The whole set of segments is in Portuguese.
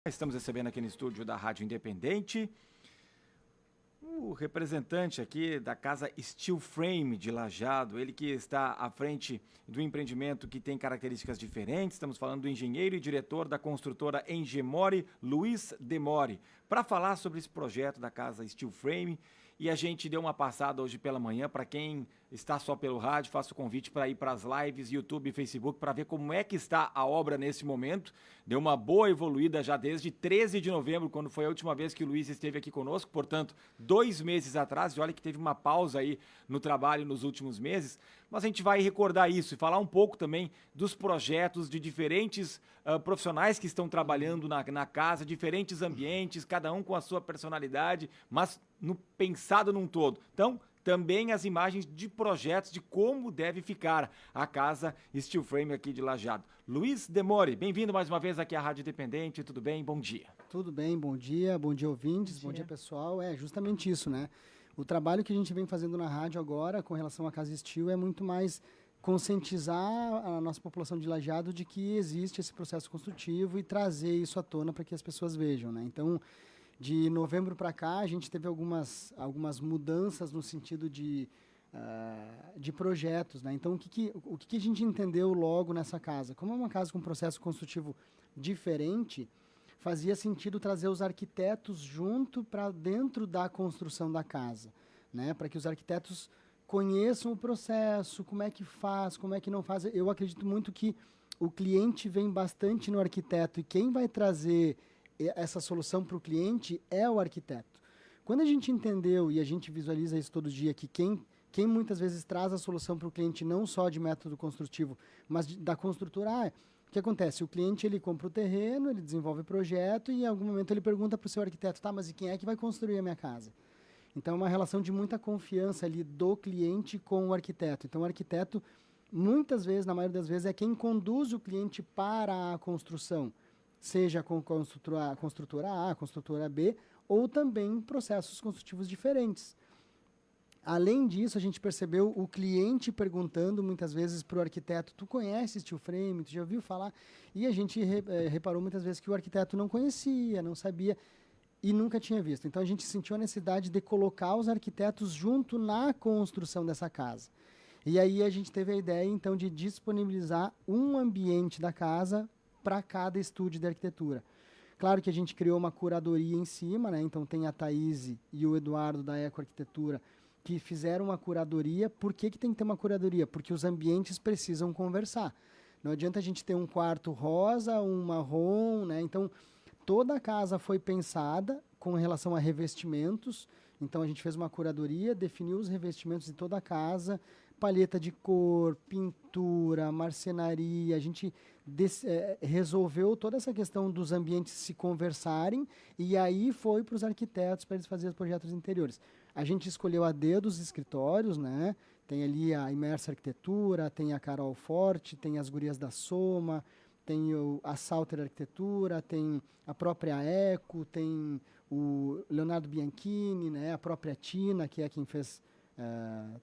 Estamos recebendo aqui no estúdio da Rádio Independente o representante aqui da casa Steel Frame de Lajeado, ele que está à frente do empreendimento que tem características diferentes. Estamos falando do engenheiro e diretor da construtora Engemore, Luiz Demore, para falar sobre esse projeto da casa Steel Frame. E a gente deu uma passada hoje pela manhã. Para quem está só pelo rádio, faço o convite para ir para as lives, YouTube e Facebook, para ver como é que está a obra nesse momento. Deu uma boa evoluída já desde 13 de novembro, quando foi a última vez que o Luiz esteve aqui conosco, portanto, 2 meses atrás. E olha que teve uma pausa aí no trabalho nos últimos meses, mas a gente vai recordar isso e falar um pouco também dos projetos de diferentes profissionais que estão trabalhando na casa, diferentes ambientes, cada um com a sua personalidade, mas pensado num todo. Então, também as imagens de projetos de como deve ficar a casa Steel Frame aqui de Lajeado. Luiz Demore, bem-vindo mais uma vez aqui à Rádio Independente, tudo bem? Bom dia. Tudo bem, bom dia ouvintes, bom dia pessoal. É justamente isso, né? O trabalho que a gente vem fazendo na rádio agora com relação à casa Steel é muito mais conscientizar a nossa população de Lajeado de que existe esse processo construtivo e trazer isso à tona para que as pessoas vejam, né? Então, de novembro para cá, a gente teve algumas mudanças no sentido de projetos, né? Então, o que a gente entendeu logo nessa casa? Como é uma casa com processo construtivo diferente, fazia sentido trazer os arquitetos junto para dentro da construção da casa, né? Para que os arquitetos conheçam o processo, como é que faz, como é que não faz. Eu acredito muito que o cliente vem bastante no arquiteto e quem vai trazer essa solução para o cliente é o arquiteto. Quando a gente entendeu, e a gente visualiza isso todo dia, que quem muitas vezes traz a solução para o cliente não só de método construtivo, mas da construtora, o que acontece? O cliente ele compra o terreno, ele desenvolve o projeto e em algum momento ele pergunta para o seu arquiteto, tá, mas e quem é que vai construir a minha casa? Então é uma relação de muita confiança ali do cliente com o arquiteto. Então o arquiteto, muitas vezes, na maioria das vezes, é quem conduz o cliente para a construção, seja com a construtora A, a construtora B, ou também processos construtivos diferentes. Além disso, a gente percebeu o cliente perguntando muitas vezes para o arquiteto, tu conhece Steel Frame, tu já ouviu falar? E a gente reparou muitas vezes que o arquiteto não conhecia, não sabia e nunca tinha visto. Então a gente sentiu a necessidade de colocar os arquitetos junto na construção dessa casa. E aí a gente teve a ideia então de disponibilizar um ambiente da casa para cada estúdio de arquitetura. Claro que a gente criou uma curadoria em cima, né? Então tem a Thaís e o Eduardo da Eco Arquitetura que fizeram uma curadoria. Por que tem que ter uma curadoria? Porque os ambientes precisam conversar. Não adianta a gente ter um quarto rosa, um marrom, né? Então toda a casa foi pensada com relação a revestimentos. Então a gente fez uma curadoria, definiu os revestimentos de toda a casa, palheta de cor, pintura, marcenaria. A gente resolveu toda essa questão dos ambientes se conversarem e aí foi para os arquitetos para eles fazerem os projetos interiores. A gente escolheu a dedo os escritórios, né? Tem ali a Imersa Arquitetura, tem a Carol Forte, tem as Gurias da Soma, tem a Salter Arquitetura, tem a própria Eco, tem o Leonardo Bianchini, né, a própria Tina, que é quem fez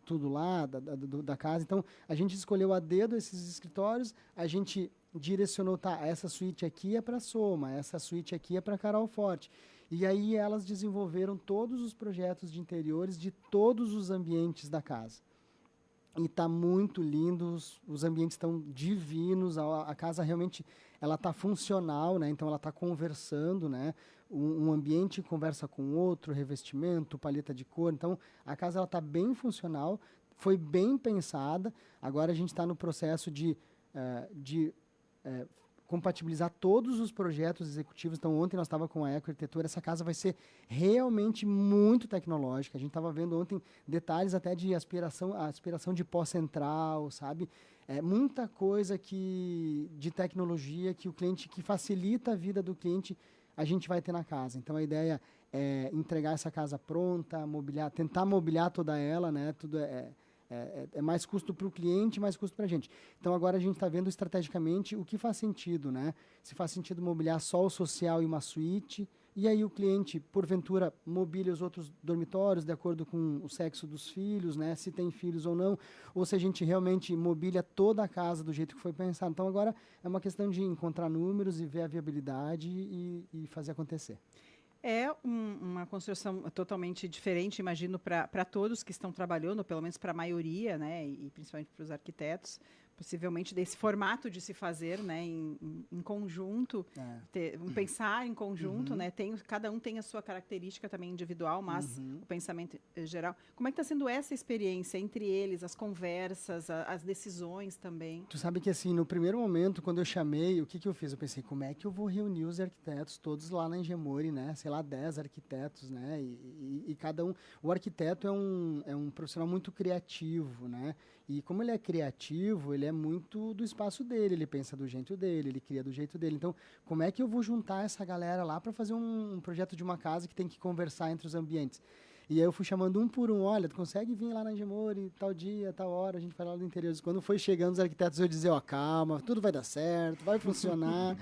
tudo lá da casa. Então, a gente escolheu a dedo esses escritórios, a gente direcionou, tá, essa suíte aqui é para a Soma, essa suíte aqui é para a Carol Forte. E aí elas desenvolveram todos os projetos de interiores de todos os ambientes da casa. E está muito lindo, os ambientes estão divinos, a casa realmente ela está funcional, né? Então ela está conversando, né? Um ambiente conversa com o outro, revestimento, paleta de cor. Então a casa está bem funcional, foi bem pensada. Agora a gente está no processo de compatibilizar todos os projetos executivos. Então, ontem nós estávamos com a Eco Arquitetura. Essa casa vai ser realmente muito tecnológica. A gente estava vendo ontem detalhes até de aspiração de pó central, sabe? Muita coisa de tecnologia que o cliente, que facilita a vida do cliente, a gente vai ter na casa. Então, a ideia é entregar essa casa pronta, tentar mobiliar toda ela, né? Tudo é mais custo para o cliente, mais custo para a gente. Então, agora a gente está vendo estrategicamente o que faz sentido, né? Se faz sentido mobiliar só o social e uma suíte, e aí o cliente, porventura, mobília os outros dormitórios de acordo com o sexo dos filhos, né? Se tem filhos ou não, ou se a gente realmente mobília toda a casa do jeito que foi pensado. Então, agora é uma questão de encontrar números e ver a viabilidade e fazer acontecer. É uma construção totalmente diferente, imagino, para todos que estão trabalhando, ou pelo menos para a maioria, né, e principalmente para os arquitetos, possivelmente desse formato de se fazer, né, em conjunto, pensar em conjunto, né, cada um tem a sua característica também individual, mas o pensamento geral. Como é que está sendo essa experiência entre eles, as conversas, as decisões também? Tu sabe que, assim, no primeiro momento, quando eu chamei, o que eu fiz? Eu pensei, como é que eu vou reunir os arquitetos todos lá na Engemori, né? Sei lá, 10 arquitetos, né? E cada um... O arquiteto é um profissional muito criativo, né? E como ele é criativo, ele é muito do espaço dele, ele pensa do jeito dele, ele cria do jeito dele. Então, como é que eu vou juntar essa galera lá para fazer um projeto de uma casa que tem que conversar entre os ambientes? E aí eu fui chamando um por um, olha, tu consegue vir lá na Engemori, tal dia, tal hora, a gente vai lá no interior. Quando foi chegando os arquitetos, eu dizia, ó, calma, tudo vai dar certo, vai funcionar.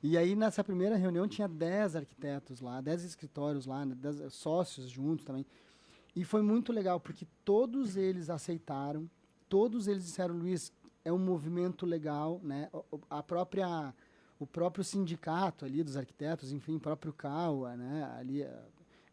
E aí, nessa primeira reunião, tinha 10 arquitetos lá, 10 escritórios lá, 10 sócios juntos também. E foi muito legal, porque todos eles aceitaram, todos eles disseram, Luiz, é um movimento legal, né? O próprio sindicato ali dos arquitetos, enfim, o próprio CAUA, né? Ali,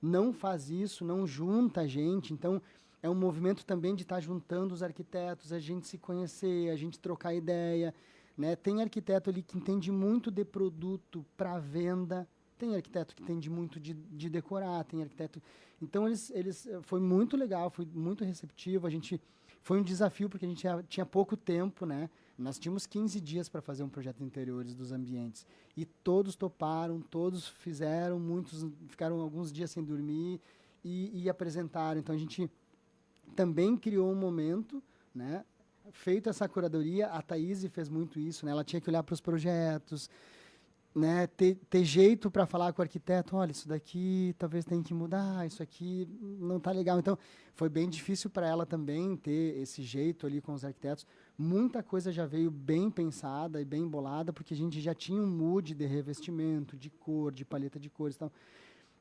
não faz isso, não junta a gente. Então, é um movimento também de estar juntando os arquitetos, a gente se conhecer, a gente trocar ideia, né? Tem arquiteto ali que entende muito de produto para venda, tem arquiteto que entende muito de decorar, tem arquiteto... Então, foi muito legal, foi muito receptivo, foi um desafio, porque a gente tinha pouco tempo, né? Nós tínhamos 15 dias para fazer um projeto de interiores dos ambientes. E todos toparam, todos fizeram, muitos ficaram alguns dias sem dormir e apresentaram. Então, a gente também criou um momento, né? Feito essa curadoria, a Thaís fez muito isso, né? Ela tinha que olhar para os projetos, né, ter jeito para falar com o arquiteto, olha, isso daqui talvez tenha que mudar, isso aqui não está legal. Então, foi bem difícil para ela também ter esse jeito ali com os arquitetos. Muita coisa já veio bem pensada e bem embolada, porque a gente já tinha um mood de revestimento, de cor, de paleta de cores e tal.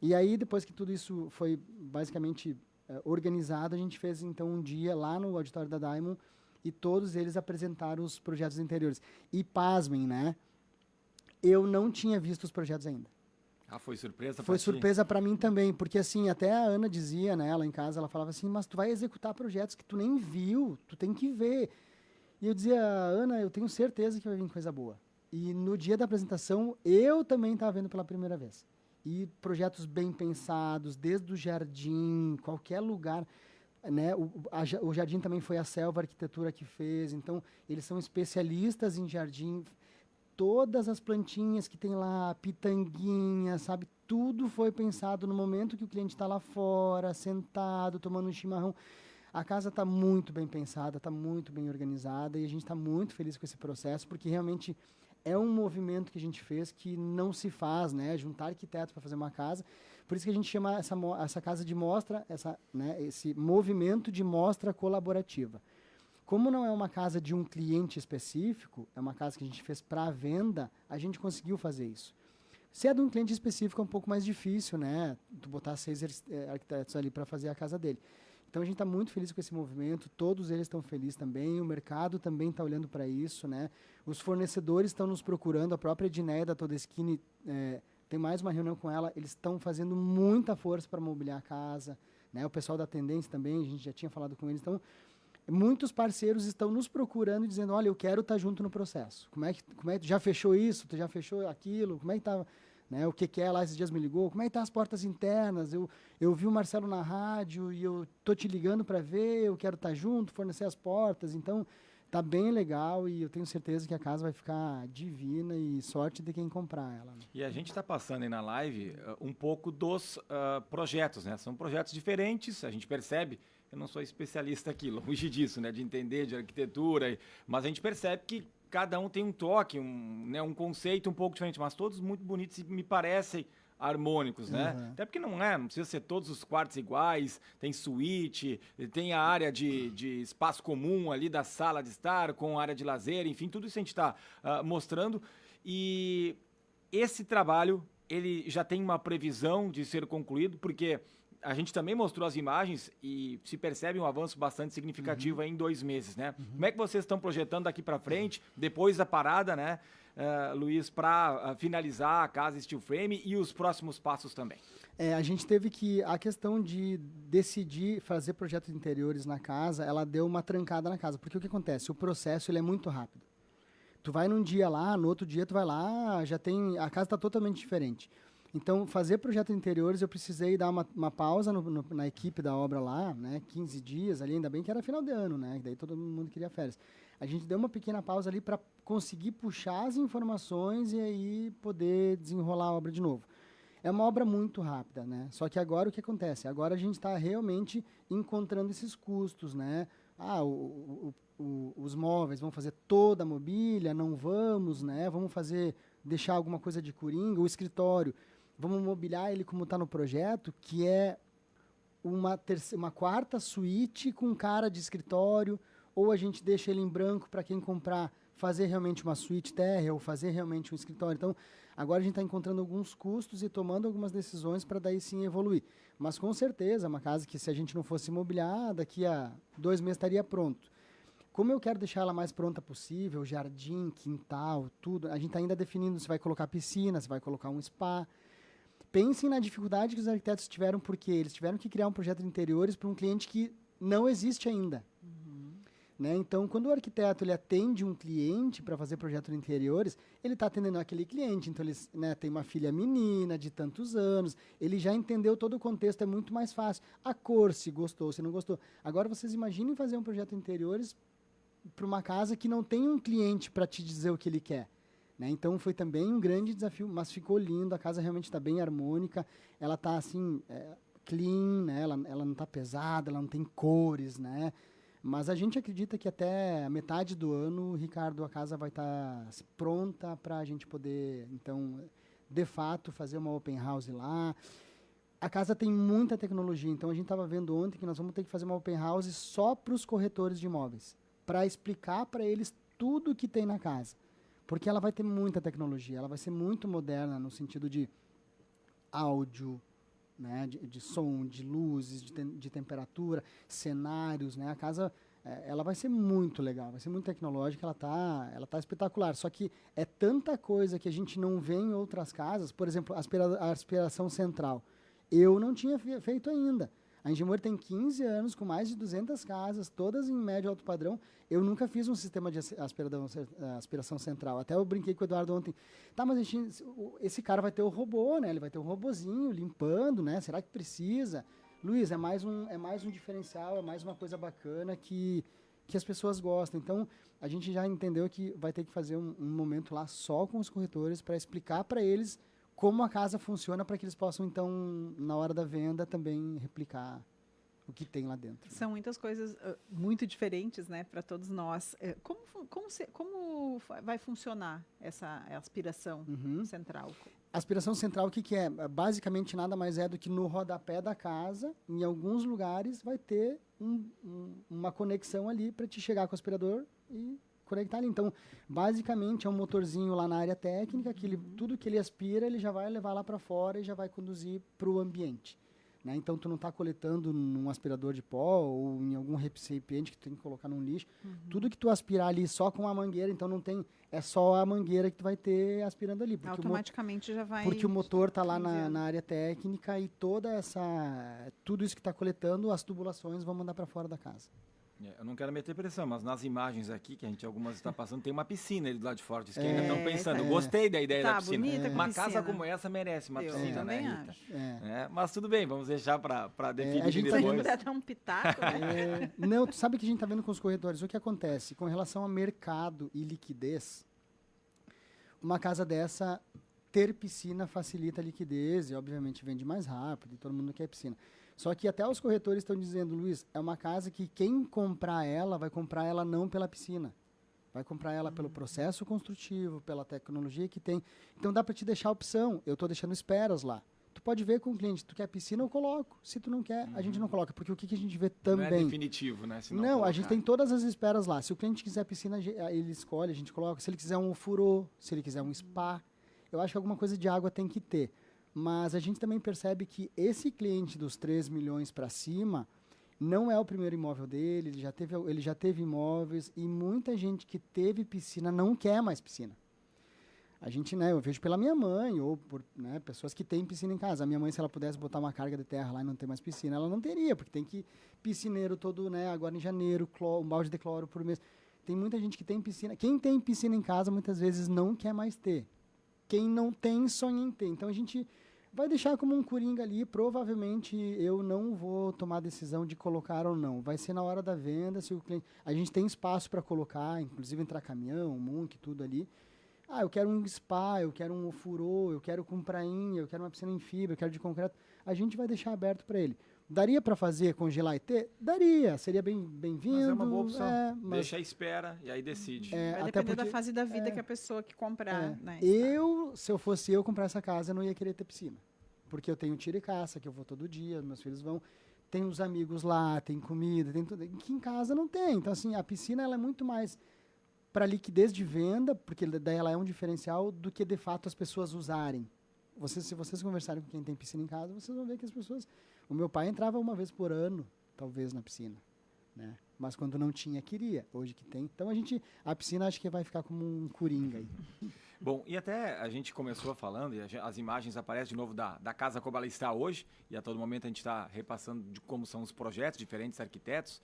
E aí, depois que tudo isso foi basicamente organizado, a gente fez, então, um dia lá no auditório da Diamond e todos eles apresentaram os projetos interiores. E, pasmem, né? Eu não tinha visto os projetos ainda. Ah, foi surpresa? Foi surpresa para mim também, porque assim, até a Ana dizia, né, lá em casa, ela falava assim, mas tu vai executar projetos que tu nem viu, tu tem que ver. E eu dizia, Ana, eu tenho certeza que vai vir coisa boa. E no dia da apresentação, eu também estava vendo pela primeira vez. E projetos bem pensados, desde o jardim, qualquer lugar, né, o jardim também foi a Selva Arquitetura que fez, então eles são especialistas em jardim. Todas as plantinhas que tem lá, pitanguinha, sabe? Tudo foi pensado no momento que o cliente está lá fora, sentado, tomando um chimarrão. A casa está muito bem pensada, está muito bem organizada e a gente está muito feliz com esse processo, porque realmente é um movimento que a gente fez que não se faz, né? Juntar arquitetos para fazer uma casa. Por isso que a gente chama essa casa de mostra, esse movimento de mostra colaborativa. Como não é uma casa de um cliente específico, é uma casa que a gente fez para venda, a gente conseguiu fazer isso. Se é de um cliente específico, é um pouco mais difícil, né? Tu botar 6 arquitetos ali para fazer a casa dele. Então, a gente está muito feliz com esse movimento, todos eles estão felizes também, o mercado também está olhando para isso, né? Os fornecedores estão nos procurando, a própria Edneia da Todeschini, tem mais uma reunião com ela, eles estão fazendo muita força para mobiliar a casa, né? O pessoal da Tendência também, a gente já tinha falado com eles, então... Muitos parceiros estão nos procurando e dizendo, olha, eu quero estar junto no processo. Como é que tu já fechou isso? Tu já fechou aquilo? Como é que tá, né? O que é lá esses dias me ligou? Como é que tá as portas internas? Eu vi o Marcelo na rádio e eu tô te ligando para ver, eu quero estar junto, fornecer as portas. Então, tá bem legal e eu tenho certeza que a casa vai ficar divina e sorte de quem comprar ela. Né? E a gente está passando aí na live um pouco dos projetos, né? São projetos diferentes, a gente percebe. Eu não sou especialista aqui, longe disso, né, de entender de arquitetura, mas a gente percebe que cada um tem um toque, um conceito um pouco diferente, mas todos muito bonitos e me parecem harmônicos, né? Uhum. Até porque não precisa ser todos os quartos iguais, tem suíte, tem a área de espaço comum ali da sala de estar, com área de lazer, enfim, tudo isso a gente está mostrando. E esse trabalho ele já tem uma previsão de ser concluído? Porque a gente também mostrou as imagens e se percebe um avanço bastante significativo aí em 2 meses, né? Como é que vocês estão projetando daqui para frente, depois da parada, né, Luiz, para finalizar a casa Steel Frame e os próximos passos também? A gente teve que... A questão de decidir fazer projetos interiores na casa, ela deu uma trancada na casa. Porque o que acontece? O processo ele é muito rápido. Tu vai num dia lá, no outro dia tu vai lá, já tem... A casa está totalmente diferente. Então, fazer projetos interiores, eu precisei dar uma pausa na equipe da obra lá, né? 15 dias ali, ainda bem que era final de ano, né? Daí todo mundo queria férias. A gente deu uma pequena pausa ali para conseguir puxar as informações e aí poder desenrolar a obra de novo. É uma obra muito rápida, né? Só que agora o que acontece? Agora a gente está realmente encontrando esses custos, né? Os móveis, vamos fazer toda a mobília? Não vamos, né? Vamos deixar alguma coisa de coringa? O escritório, vamos mobiliar ele como está no projeto, que é uma quarta suíte com cara de escritório, ou a gente deixa ele em branco para quem comprar fazer realmente uma suíte térrea ou fazer realmente um escritório. Então, agora a gente está encontrando alguns custos e tomando algumas decisões para daí sim evoluir. Mas com certeza, é uma casa que se a gente não fosse imobiliar, daqui a 2 meses estaria pronto. Como eu quero deixar ela mais pronta possível, jardim, quintal, tudo, a gente está ainda definindo se vai colocar piscina, se vai colocar um spa. Pensem na dificuldade que os arquitetos tiveram, porque eles tiveram que criar um projeto de interiores para um cliente que não existe ainda. Né? Então, quando o arquiteto ele atende um cliente para fazer projeto de interiores, ele está atendendo aquele cliente. Então, ele, né, tem uma filha menina de tantos anos, ele já entendeu todo o contexto, é muito mais fácil. A cor, se gostou, se não gostou. Agora, vocês imaginem fazer um projeto de interiores para uma casa que não tem um cliente para te dizer o que ele quer. Né? Então, foi também um grande desafio, mas ficou lindo, a casa realmente está bem harmônica, ela está assim, clean, né? Ela não está pesada, ela não tem cores, né? Mas a gente acredita que até a metade do ano, Ricardo, a casa vai estar pronta para a gente poder, então, de fato, fazer uma open house lá. A casa tem muita tecnologia, então a gente estava vendo ontem que nós vamos ter que fazer uma open house só para os corretores de imóveis, para explicar para eles tudo que tem na casa. Porque ela vai ter muita tecnologia, ela vai ser muito moderna no sentido de áudio, né, de som, de luzes, de temperatura, cenários, né? A casa, ela vai ser muito legal, vai ser muito tecnológica, ela tá espetacular. Só que é tanta coisa que a gente não vê em outras casas, por exemplo, a aspiração central. Eu não tinha feito ainda. A Engemor tem 15 anos, com mais de 200 casas, todas em médio e alto padrão. Eu nunca fiz um sistema de aspiração central. Até eu brinquei com o Eduardo ontem. Tá, mas esse cara vai ter o robô, né? Ele vai ter um robozinho limpando, né? Será que precisa? Luiz, é mais um diferencial, é mais uma coisa bacana que as pessoas gostam. Então, a gente já entendeu que vai ter que fazer um momento lá só com os corretores para explicar para eles como a casa funciona, para que eles possam, então, na hora da venda, também replicar o que tem lá dentro. São muitas coisas muito diferentes, né, para todos nós. Como vai funcionar essa aspiração central? A aspiração central, o que é? Basicamente, nada mais é do que no rodapé da casa, em alguns lugares, vai ter uma conexão ali para te chegar com o aspirador e conectar ali. Então, basicamente, é um motorzinho lá na área técnica, que tudo que ele aspira, ele já vai levar lá para fora e já vai conduzir para o ambiente. Né? Então, tu não está coletando num aspirador de pó ou em algum recipiente que tu tem que colocar num lixo. Tudo que tu aspirar ali só com a mangueira, então não tem... É só a mangueira que tu vai ter aspirando ali. Porque automaticamente já vai... Porque o motor está lá na área técnica e tudo isso que está coletando, as tubulações vão mandar para fora da casa. Eu não quero meter pressão, mas nas imagens aqui, que a gente algumas está passando, tem uma piscina ali do lado de fora. Diz que ainda estão pensando. Gostei da ideia da piscina. Bonita uma piscina. Casa como essa merece uma piscina, né, Rita? Acho. Mas tudo bem, vamos deixar para definir a gente depois. Se puder dar um pitaco, né? Não, tu sabe o que a gente está vendo com os corretores? O que acontece? Com relação a mercado e liquidez, uma casa dessa, ter piscina facilita a liquidez e, obviamente, vende mais rápido e todo mundo quer piscina. Só que até os corretores estão dizendo, Luiz, é uma casa que quem comprar ela, vai comprar ela não pela piscina. Vai comprar ela pelo processo construtivo, pela tecnologia que tem. Então dá para te deixar a opção. Eu estou deixando esperas lá. Tu pode ver com o cliente, tu quer piscina, eu coloco. Se tu não quer, a gente não coloca. Porque o que a gente vê também... Não é definitivo, né? Não, a gente tem todas as esperas lá. Se o cliente quiser piscina, ele escolhe, a gente coloca. Se ele quiser um ofurô, se ele quiser um spa... eu acho que alguma coisa de água tem que ter. Mas a gente também percebe que esse cliente dos 3 milhões para cima não é o primeiro imóvel dele, ele já teve imóveis e muita gente que teve piscina não quer mais piscina. A gente, né, eu vejo pela minha mãe ou por, né, pessoas que têm piscina em casa. A minha mãe, se ela pudesse botar uma carga de terra lá e não ter mais piscina, ela não teria, porque tem que piscineiro todo, né, agora em janeiro, um balde de cloro por mês. Tem muita gente que tem piscina. Quem tem piscina em casa, muitas vezes não quer mais ter. Quem não tem, sonha em ter. Então, a gente vai deixar como um coringa ali. Provavelmente, eu não vou tomar a decisão de colocar ou não. Vai ser na hora da venda. Se o cliente... A gente tem espaço para colocar, inclusive entrar caminhão, munk, tudo ali. Ah, eu quero um spa, eu quero um ofurô, eu quero com prainha, eu quero uma piscina em fibra, eu quero de concreto. A gente vai deixar aberto para ele. Daria para fazer, congelar e ter? Daria, seria bem-vindo. Mas é uma boa opção. Deixa à espera e aí decide. Vai depender da fase da vida que a pessoa que comprar. Né, se eu fosse eu comprar essa casa, eu não ia querer ter piscina. Porque eu tenho tiro e caça, que eu vou todo dia, meus filhos vão. Tem os amigos lá, tem comida, tem tudo. Que em casa não tem. Então, assim, a piscina ela é muito mais para liquidez de venda, porque daí ela é um diferencial, do que de fato as pessoas usarem. Se vocês conversarem com quem tem piscina em casa, vocês vão ver que as pessoas... O meu pai entrava uma vez por ano, talvez, na piscina, né? Mas quando não tinha, queria. Hoje que tem. Então, a piscina acho que vai ficar como um coringa aí. Bom, e até a gente começou falando, e as imagens aparecem de novo da casa como ela está hoje, e a todo momento a gente está repassando de como são os projetos, diferentes arquitetos.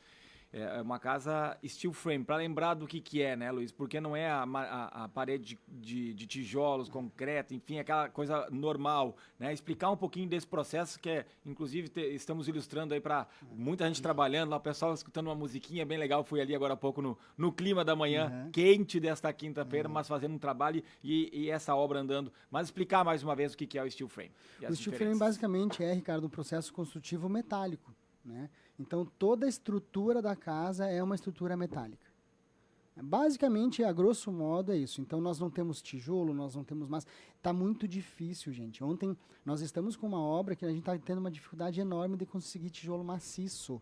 É uma casa steel frame, para lembrar do que é, né, Luiz? Porque não é a parede de tijolos, concreto, enfim, aquela coisa normal, né? Explicar um pouquinho desse processo que inclusive, estamos ilustrando aí para muita gente trabalhando, lá o pessoal escutando uma musiquinha bem legal. Fui ali agora há pouco no clima da manhã, quente desta quinta-feira, mas fazendo um trabalho e essa obra andando. Mas explicar mais uma vez o que é o steel frame. O steel frame basicamente Ricardo, um processo construtivo metálico, né? Então, toda a estrutura da casa é uma estrutura metálica. Basicamente, a grosso modo, é isso. Então, nós não temos tijolo, nós não temos massa. Está muito difícil, gente. Ontem, nós estamos com uma obra que a gente está tendo uma dificuldade enorme de conseguir tijolo maciço.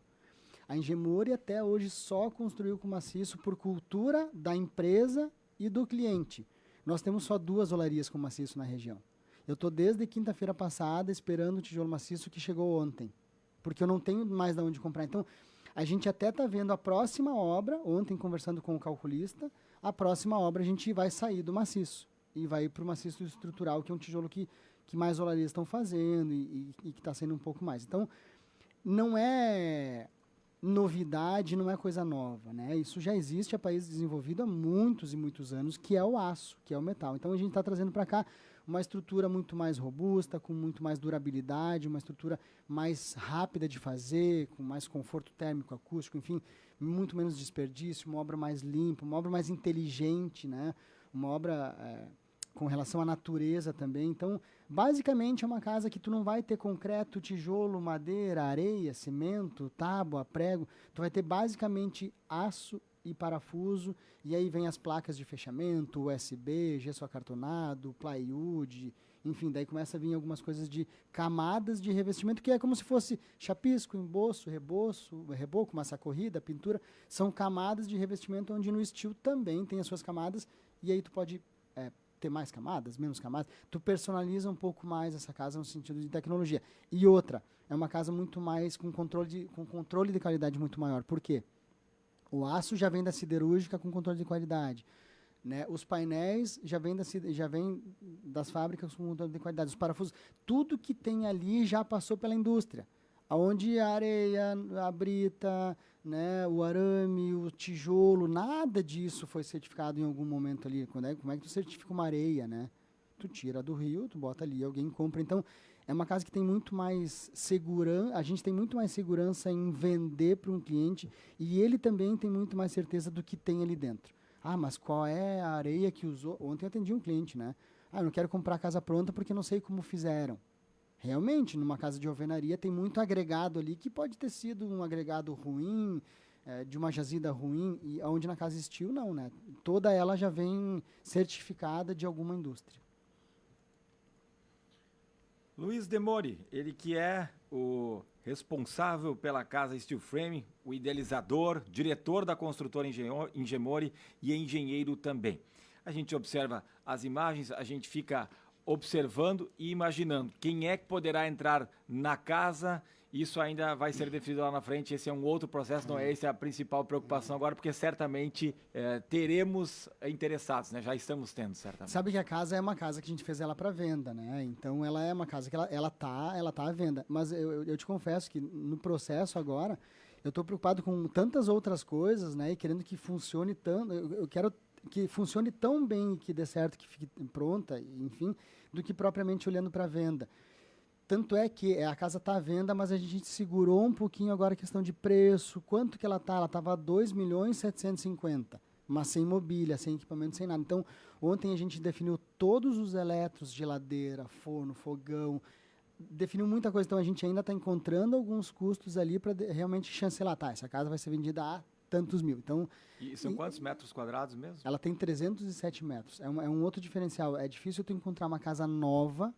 A Engemori, até hoje, só construiu com maciço por cultura da empresa e do cliente. Nós temos só 2 olarias com maciço na região. Eu estou desde quinta-feira passada esperando o tijolo maciço que chegou ontem, porque eu não tenho mais de onde comprar. Então, a gente até está vendo a próxima obra, ontem conversando com o calculista, a próxima obra a gente vai sair do maciço e vai para o maciço estrutural, que é um tijolo que mais olarias estão fazendo e que está sendo um pouco mais. Então, não é novidade, não é coisa nova, né? Isso já existe a país desenvolvido há muitos e muitos anos, que é o aço, que é o metal. Então, a gente está trazendo para cá uma estrutura muito mais robusta, com muito mais durabilidade, uma estrutura mais rápida de fazer, com mais conforto térmico, acústico, enfim, muito menos desperdício, uma obra mais limpa, uma obra mais inteligente, né? Uma obra com relação à natureza também. Então, basicamente é uma casa que tu não vai ter concreto, tijolo, madeira, areia, cimento, tábua, prego. Tu vai ter basicamente aço e parafuso, e aí vem as placas de fechamento, USB, gesso acartonado, plywood, enfim, daí começa a vir algumas coisas de camadas de revestimento, que é como se fosse chapisco, emboço, reboco, massa corrida, pintura, são camadas de revestimento onde no steel também tem as suas camadas, e aí tu pode ter mais camadas, menos camadas, tu personaliza um pouco mais essa casa no sentido de tecnologia. E outra, é uma casa muito mais com controle de qualidade muito maior. Por quê? O aço já vem da siderúrgica com controle de qualidade, né? Os painéis já vêm das fábricas com controle de qualidade. Os parafusos, tudo que tem ali já passou pela indústria. Onde a areia, a brita, né, o arame, o tijolo, nada disso foi certificado em algum momento ali. Como é que tu certifica uma areia, né? Tu tira do rio, tu bota ali, alguém compra. Então, é uma casa que tem muito mais segurança, a gente tem muito mais segurança em vender para um cliente e ele também tem muito mais certeza do que tem ali dentro. Ah, mas qual é a areia que usou? Ontem eu atendi um cliente, né? Ah, eu não quero comprar a casa pronta porque não sei como fizeram. Realmente, numa casa de alvenaria tem muito agregado ali que pode ter sido um agregado ruim, de uma jazida ruim, e onde na casa steel não, né? Toda ela já vem certificada de alguma indústria. Luiz Demori, ele que é o responsável pela casa Steel Frame, o idealizador, diretor da construtora Engemori e engenheiro também. A gente observa as imagens, a gente fica observando e imaginando quem é que poderá entrar na casa. Isso ainda vai ser definido lá na frente, esse é um outro processo, não é essa a principal preocupação agora, porque certamente teremos interessados, né? Já estamos tendo, certamente. Sabe que a casa é uma casa que a gente fez ela para venda, né? Então ela é uma casa que ela tá à venda. Mas eu te confesso que no processo agora, eu estou preocupado com tantas outras coisas, né? E querendo que funcione tanto, eu quero que funcione tão bem, que dê certo, que fique pronta, enfim, do que propriamente olhando para venda. Tanto é que a casa está à venda, mas a gente segurou um pouquinho agora a questão de preço. Quanto que ela está? Ela estava a 2.750.000, mas sem mobília, sem equipamento, sem nada. Então, ontem a gente definiu todos os eletros, geladeira, forno, fogão, definiu muita coisa. Então, a gente ainda está encontrando alguns custos ali para realmente chancelar. Tá, essa casa vai ser vendida a tantos mil. Então, e são quantos metros quadrados mesmo? Ela tem 307 metros. É um outro diferencial. É difícil tu encontrar uma casa nova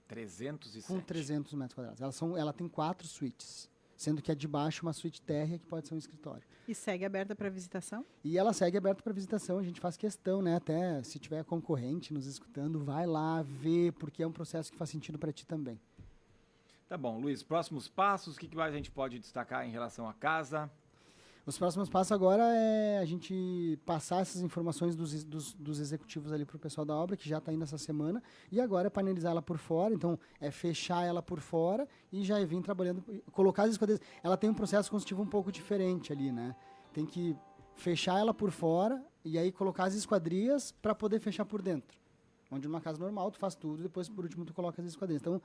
307. com 300 metros quadrados. Ela tem 4 suítes, sendo que a de baixo uma suíte térrea que pode ser um escritório. E segue aberta para visitação? E ela segue aberta para visitação. A gente faz questão, né? Até se tiver concorrente nos escutando, vai lá ver, porque é um processo que faz sentido para ti também. Tá bom, Luiz. Próximos passos, o que mais a gente pode destacar em relação à casa? Os próximos passos agora é a gente passar essas informações dos executivos ali para o pessoal da obra, que já está indo essa semana, e agora é panelinizar ela por fora, então é fechar ela por fora e já vir trabalhando, colocar as esquadrias. Ela tem um processo construtivo um pouco diferente ali, né? Tem que fechar ela por fora e aí colocar as esquadrias para poder fechar por dentro. Onde numa casa normal tu faz tudo, depois por último tu coloca as esquadrias. Então,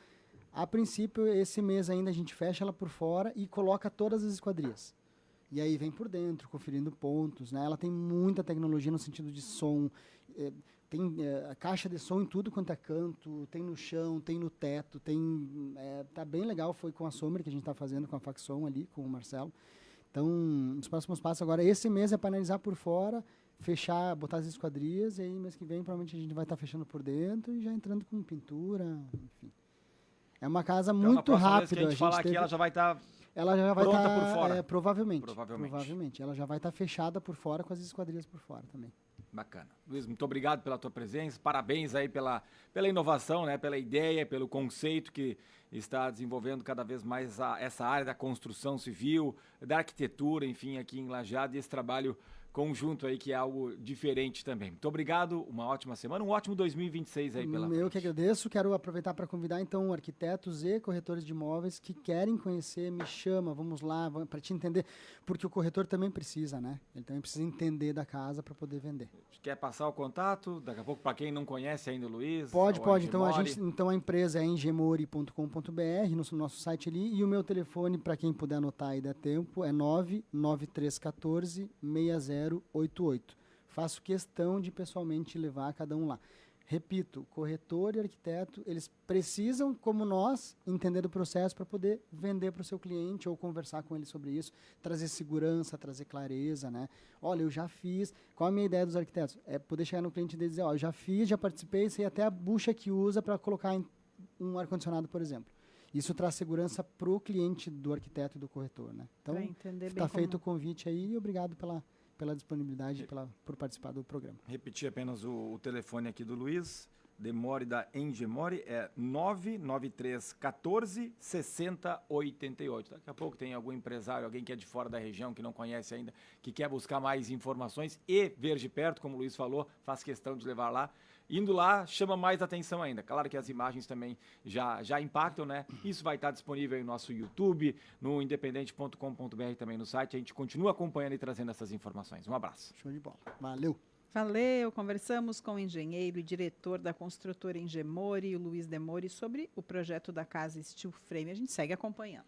a princípio, esse mês ainda a gente fecha ela por fora e coloca todas as esquadrias. E aí vem por dentro, conferindo pontos, né? Ela tem muita tecnologia no sentido de som, tem a caixa de som em tudo quanto é canto, tem no chão, tem no teto, tá bem legal, foi com a Sommer que a gente está fazendo, com a Faxon ali, com o Marcelo. Então, os próximos passos agora, esse mês é panelinizar por fora, fechar, botar as esquadrias, e aí mês que vem provavelmente a gente vai estar fechando por dentro e já entrando com pintura, enfim. É uma casa Então, muito rápida. Vez que a gente falar aqui, ela já vai estar... Ela já vai pronta estar por fora. Provavelmente. Ela já vai estar fechada por fora com as esquadrias por fora também. Bacana. Luiz, muito obrigado pela tua presença. Parabéns aí pela inovação, né? Pela ideia, pelo conceito que está desenvolvendo cada vez mais essa área da construção civil, da arquitetura, enfim, aqui em Lajeado, e esse trabalho conjunto aí que é algo diferente também. Muito obrigado, uma ótima semana, um ótimo 2026 aí pela frente. Eu que agradeço, quero aproveitar para convidar então arquitetos e corretores de imóveis que querem conhecer, me chama, vamos lá, para te entender, porque o corretor também precisa, né? Ele também precisa entender da casa para poder vender. Quer passar o contato? Daqui a pouco, para quem não conhece ainda o Luiz? Pode. Então a empresa é engemori.com.br, no nosso site ali, e o meu telefone, para quem puder anotar e der tempo, é 99314 6088. Faço questão de pessoalmente levar cada um lá. Repito, corretor e arquiteto, eles precisam, como nós, entender o processo para poder vender para o seu cliente ou conversar com ele sobre isso, trazer segurança, trazer clareza, né? Olha, eu já fiz. Qual a minha ideia dos arquitetos? É poder chegar no cliente e dizer, ó, eu já fiz, já participei, sei até a bucha que usa para colocar em um ar-condicionado, por exemplo. Isso traz segurança para o cliente do arquiteto e do corretor, né? Então, está feito o convite aí e obrigado pela disponibilidade, por participar do programa. Repetir apenas o telefone aqui do Luiz, Demore da Engemore, é 993 14 60 88. Daqui a pouco tem algum empresário, alguém que é de fora da região, que não conhece ainda, que quer buscar mais informações e ver de perto, como o Luiz falou, faz questão de levar lá. Indo lá, chama mais atenção ainda. Claro que as imagens também já impactam, né? Isso vai estar disponível aí no nosso YouTube, no independente.com.br, também no site. A gente continua acompanhando e trazendo essas informações. Um abraço. Show de bola. Valeu. Valeu. Conversamos com o engenheiro e diretor da construtora Engemori, o Luiz Demori, sobre o projeto da casa Steel Frame. A gente segue acompanhando.